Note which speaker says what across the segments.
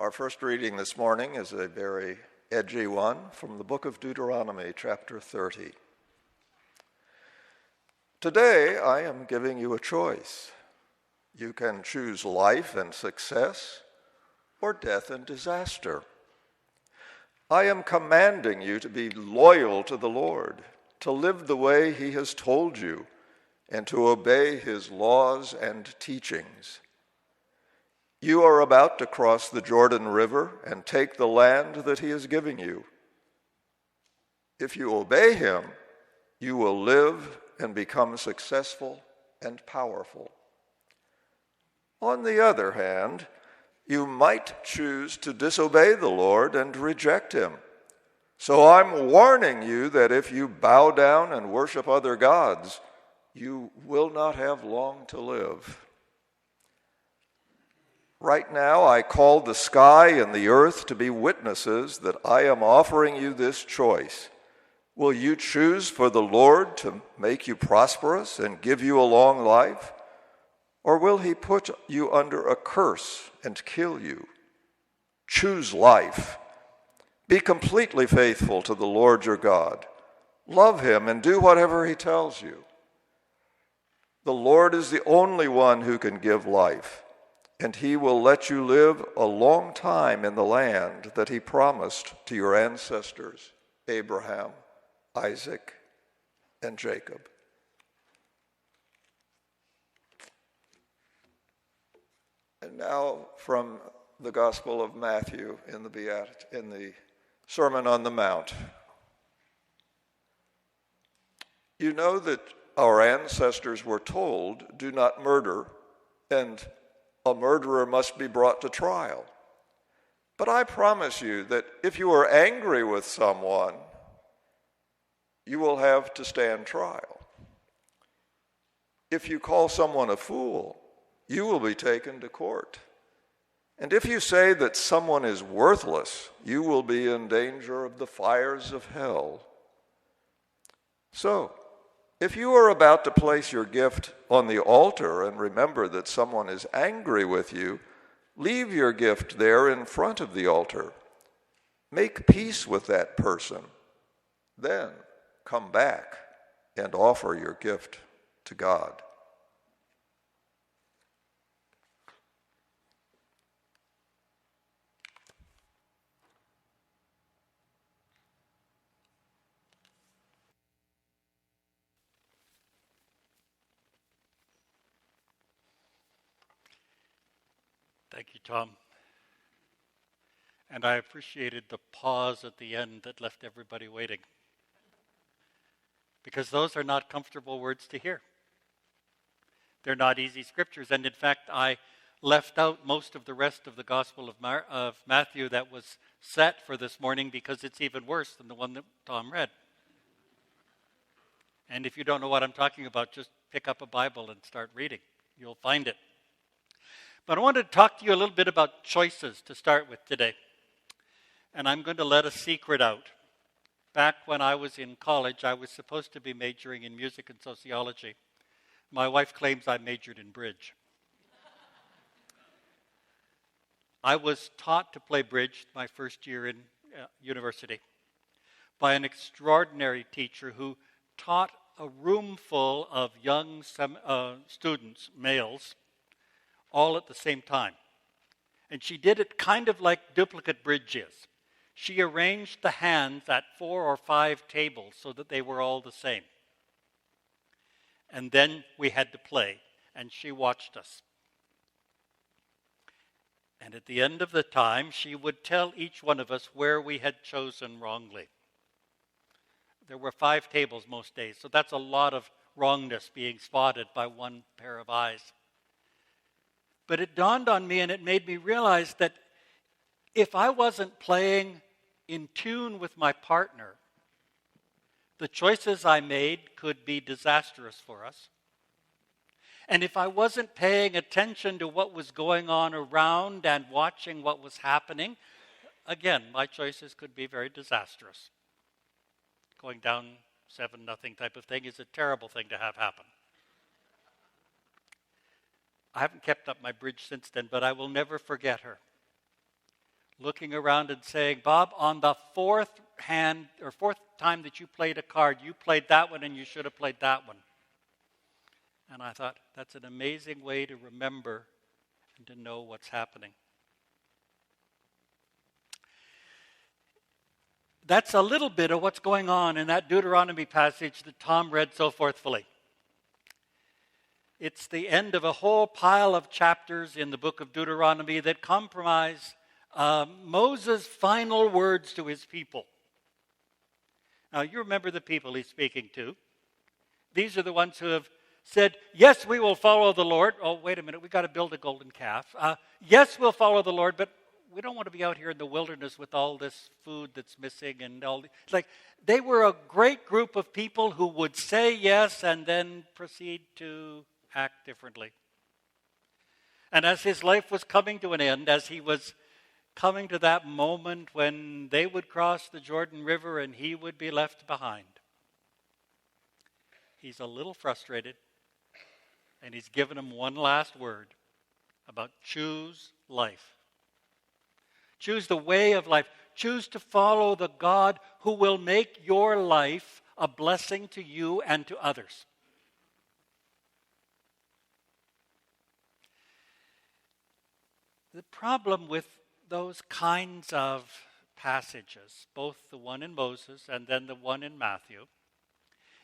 Speaker 1: Our first reading this morning is a very edgy one from the book of Deuteronomy, chapter 30. Today, I am giving you a choice. You can choose life and success or death and disaster. I am commanding you to be loyal to the Lord, to live the way He has told you, and to obey His laws and teachings. You are about to cross the Jordan River and take the land that He is giving you. If you obey Him, you will live and become successful and powerful. On the other hand, you might choose to disobey the Lord and reject Him. So I'm warning you that if you bow down and worship other gods, you will not have long to live. Right now, I call the sky and the earth to be witnesses that I am offering you this choice. Will you choose for the Lord to make you prosperous and give you a long life? Or will He put you under a curse and kill you? Choose life. Be completely faithful to the Lord your God. Love Him and do whatever He tells you. The Lord is the only one who can give life, and He will let you live a long time in the land that He promised to your ancestors, Abraham, Isaac, and Jacob. And now from the Gospel of Matthew in the Sermon on the Mount. You know that our ancestors were told, "Do not murder," and a murderer must be brought to trial. But I promise you that if you are angry with someone, you will have to stand trial. If you call someone a fool, you will be taken to court. And if you say that someone is worthless, you will be in danger of the fires of hell. So, if you are about to place your gift on the altar and remember that someone is angry with you, leave your gift there in front of the altar. Make peace with that person. Then come back and offer your gift to God.
Speaker 2: Thank you, Tom. And I appreciated the pause at the end that left everybody waiting, because those are not comfortable words to hear. They're not easy scriptures, and in fact, I left out most of the rest of the Gospel of Matthew that was set for this morning because it's even worse than the one that Tom read. And if you don't know what I'm talking about, just pick up a Bible and start reading. You'll find it. But I wanted to talk to you a little bit about choices to start with today. And I'm going to let a secret out. Back when I was in college, I was supposed to be majoring in music and sociology. My wife claims I majored in bridge. I was taught to play bridge my first year in university by an extraordinary teacher who taught a room full of young students, males, all at the same time. And she did it kind of like duplicate bridge is. She arranged the hands at 4 or 5 tables so that they were all the same. And then we had to play, and she watched us. And at the end of the time, she would tell each one of us where we had chosen wrongly. There were 5 tables most days, so that's a lot of wrongness being spotted by one pair of eyes. But it dawned on me, and it made me realize that if I wasn't playing in tune with my partner, the choices I made could be disastrous for us. And if I wasn't paying attention to what was going on around and watching what was happening, again, my choices could be very disastrous. Going down 7-0 type of thing is a terrible thing to have happen. I haven't kept up my bridge since then, but I will never forget her. looking around and saying, Bob, on the fourth time that you played a card, you played that one and you should have played that one. And I thought, that's an amazing way to remember and to know what's happening. That's a little bit of what's going on in that Deuteronomy passage that Tom read so forthfully. It's the end of a whole pile of chapters in the book of Deuteronomy that comprise Moses' final words to his people. Now, you remember the people he's speaking to. These are the ones who have said, yes, we will follow the Lord. Oh, wait a minute, we've got to build a golden calf. Yes, we'll follow the Lord, but we don't want to be out here in the wilderness with all this food that's missing and all. It's like they were a great group of people who would say yes and then proceed to act differently. And as his life was coming to an end, as he was coming to that moment when they would cross the Jordan River and he would be left behind, he's a little frustrated, and he's given him one last word about choose life. Choose the way of life. Choose to follow the God who will make your life a blessing to you and to others. The problem with those kinds of passages, both the one in Moses and then the one in Matthew,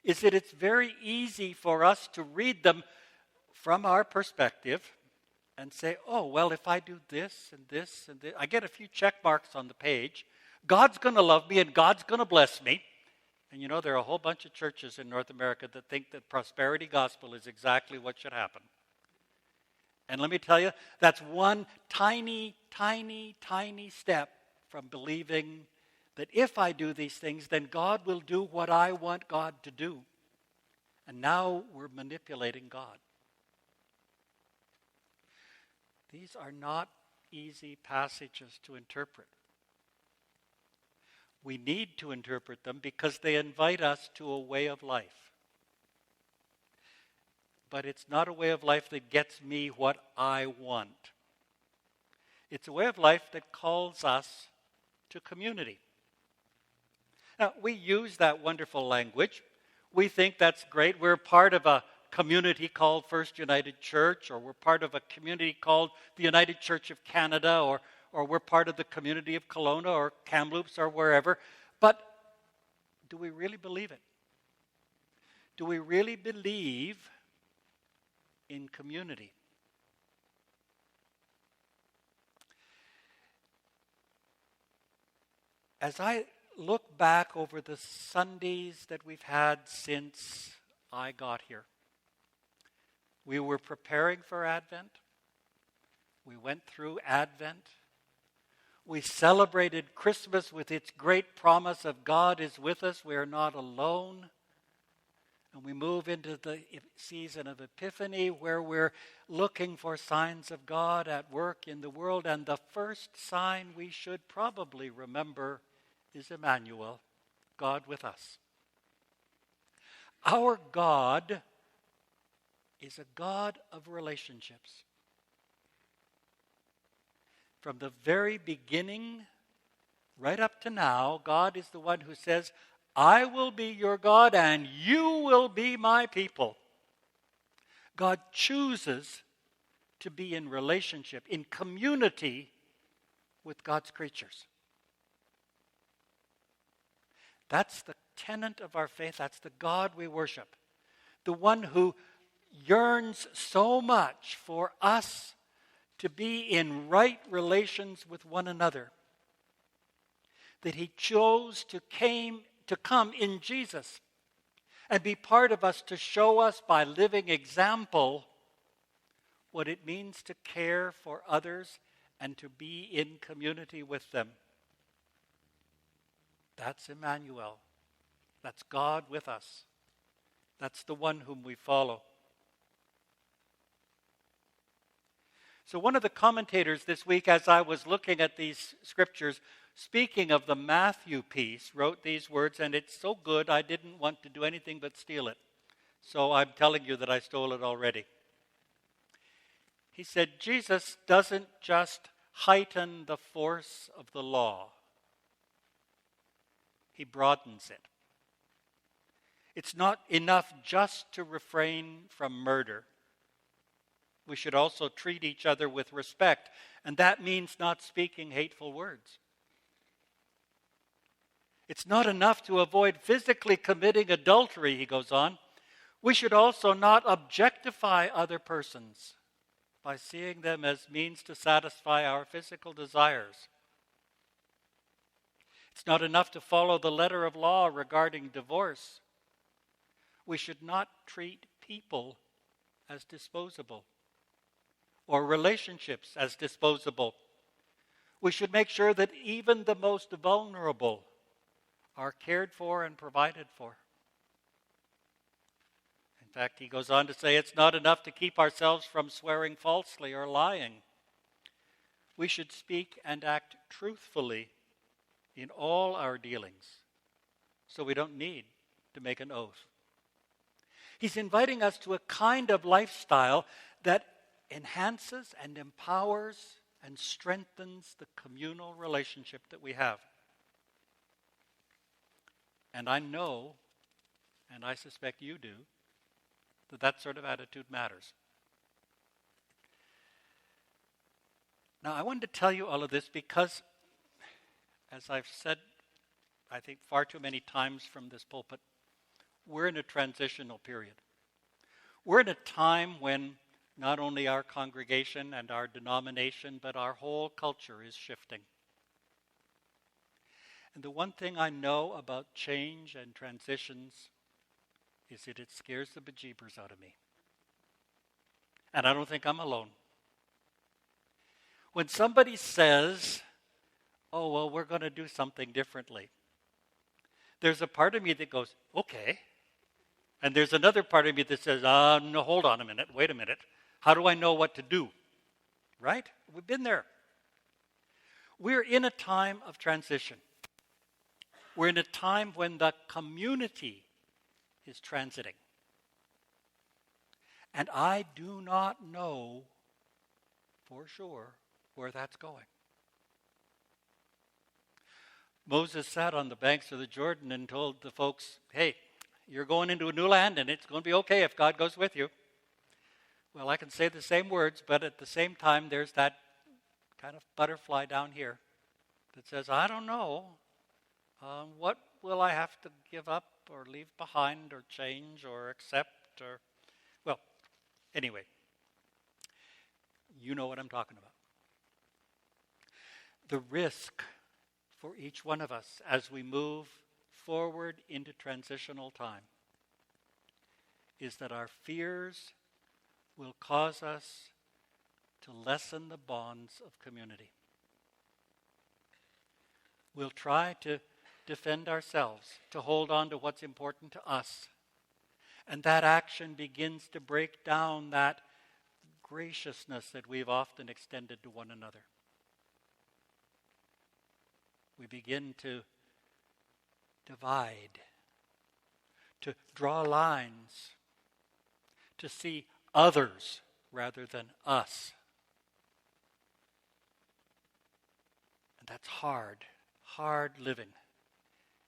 Speaker 2: is that it's very easy for us to read them from our perspective and say, oh, well, if I do this and this and this, I get a few check marks on the page. God's going to love me and God's going to bless me. And you know, there are a whole bunch of churches in North America that think that prosperity gospel is exactly what should happen. And let me tell you, that's one tiny, tiny, tiny step from believing that if I do these things, then God will do what I want God to do. And now we're manipulating God. These are not easy passages to interpret. We need to interpret them because they invite us to a way of life. But it's not a way of life that gets me what I want. It's a way of life that calls us to community. Now, we use that wonderful language. We think that's great. We're part of a community called First United Church, or we're part of a community called the United Church of Canada, or we're part of the community of Kelowna or Kamloops or wherever. But do we really believe it? Do we really believe in community? As I look back over the Sundays that we've had since I got here, we were preparing for Advent. We went through Advent. We celebrated Christmas with its great promise of God is with us. We are not alone. And we move into the season of Epiphany where we're looking for signs of God at work in the world. And the first sign we should probably remember is Emmanuel, God with us. Our God is a God of relationships. From the very beginning, right up to now, God is the one who says, I will be your God and you will be my people. God chooses to be in relationship, in community with God's creatures. That's the tenet of our faith. That's the God we worship. The one who yearns so much for us to be in right relations with one another that he chose to come in Jesus and be part of us, to show us by living example what it means to care for others and to be in community with them. That's Emmanuel. That's God with us. That's the one whom we follow. So one of the commentators this week, as I was looking at these scriptures, speaking of the Matthew piece, wrote these words, and it's so good I didn't want to do anything but steal it. So I'm telling you that I stole it already. He said, Jesus doesn't just heighten the force of the law. He broadens it. It's not enough just to refrain from murder. We should also treat each other with respect, and that means not speaking hateful words. It's not enough to avoid physically committing adultery, he goes on. We should also not objectify other persons by seeing them as means to satisfy our physical desires. It's not enough to follow the letter of law regarding divorce. We should not treat people as disposable or relationships as disposable. We should make sure that even the most vulnerable are cared for and provided for. In fact, he goes on to say it's not enough to keep ourselves from swearing falsely or lying. We should speak and act truthfully in all our dealings, so we don't need to make an oath. He's inviting us to a kind of lifestyle that enhances and empowers and strengthens the communal relationship that we have. And I know, and I suspect you do, that sort of attitude matters. Now, I wanted to tell you all of this because, as I've said, I think far too many times from this pulpit, we're in a transitional period. We're in a time when not only our congregation and our denomination, but our whole culture is shifting. And the one thing I know about change and transitions is that it scares the bejeebers out of me. And I don't think I'm alone. When somebody says, oh, well, we're going to do something differently, there's a part of me that goes, okay. And there's another part of me that says, no, hold on a minute, wait a minute. How do I know what to do? Right? We've been there. We're in a time of transition. We're in a time when the community is transiting. And I do not know for sure where that's going. Moses sat on the banks of the Jordan and told the folks, hey, you're going into a new land and it's going to be okay if God goes with you. Well, I can say the same words, but at the same time, there's that kind of butterfly down here that says, I don't know. What will I have to give up or leave behind or change or accept or, well, anyway, you know what I'm talking about. The risk for each one of us as we move forward into transitional time is that our fears will cause us to lessen the bonds of community. We'll try to defend ourselves, to hold on to what's important to us. And that action begins to break down that graciousness that we've often extended to one another. We begin to divide, to draw lines, to see others rather than us. And that's hard living.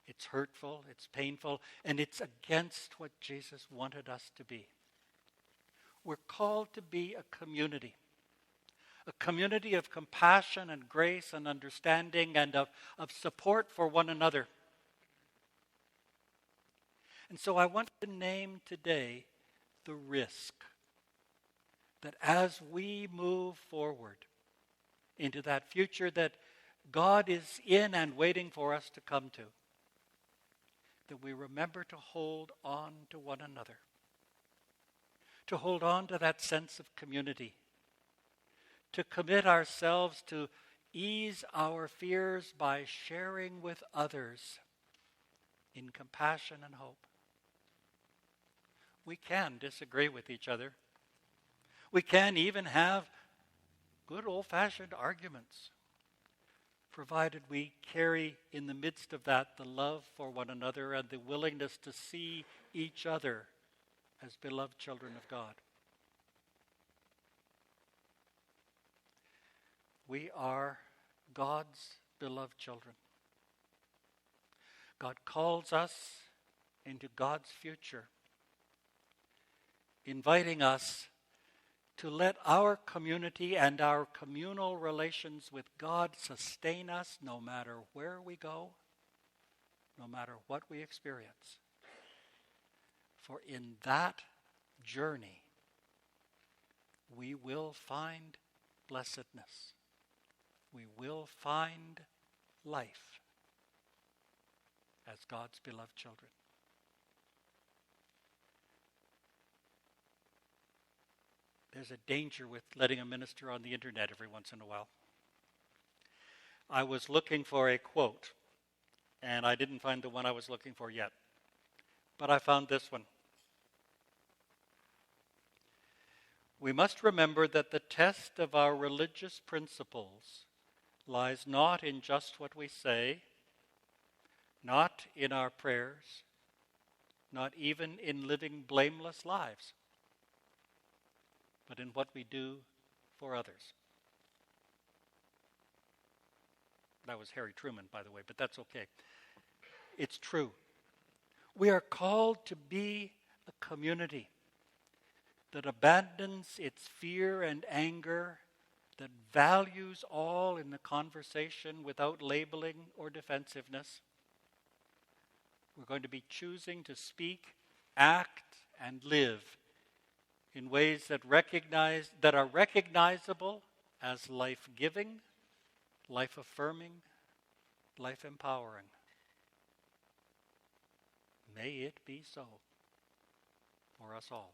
Speaker 2: It's hurtful, it's painful, and it's against what Jesus wanted us to be. We're called to be a community of compassion and grace and understanding and of support for one another. And so I want to name today the risk that as we move forward into that future that God is in and waiting for us to come to, that we remember to hold on to one another, to hold on to that sense of community, to commit ourselves to ease our fears by sharing with others in compassion and hope. We can disagree with each other. We can even have good old-fashioned arguments, provided we carry in the midst of that the love for one another and the willingness to see each other as beloved children of God. We are God's beloved children. God calls us into God's future, inviting us to let our community and our communal relations with God sustain us no matter where we go, no matter what we experience. For in that journey, we will find blessedness. We will find life as God's beloved children. There's a danger with letting a minister on the internet every once in a while. I was looking for a quote, and I didn't find the one I was looking for yet. But I found this one. We must remember that the test of our religious principles lies not in just what we say, not in our prayers, not even in living blameless lives, but in what we do for others. That was Harry Truman, by the way, but that's okay. It's true. We are called to be a community that abandons its fear and anger, that values all in the conversation without labeling or defensiveness. We're going to be choosing to speak, act, and live in ways that are recognizable as life-giving, life-affirming, life-empowering. May it be so for us all.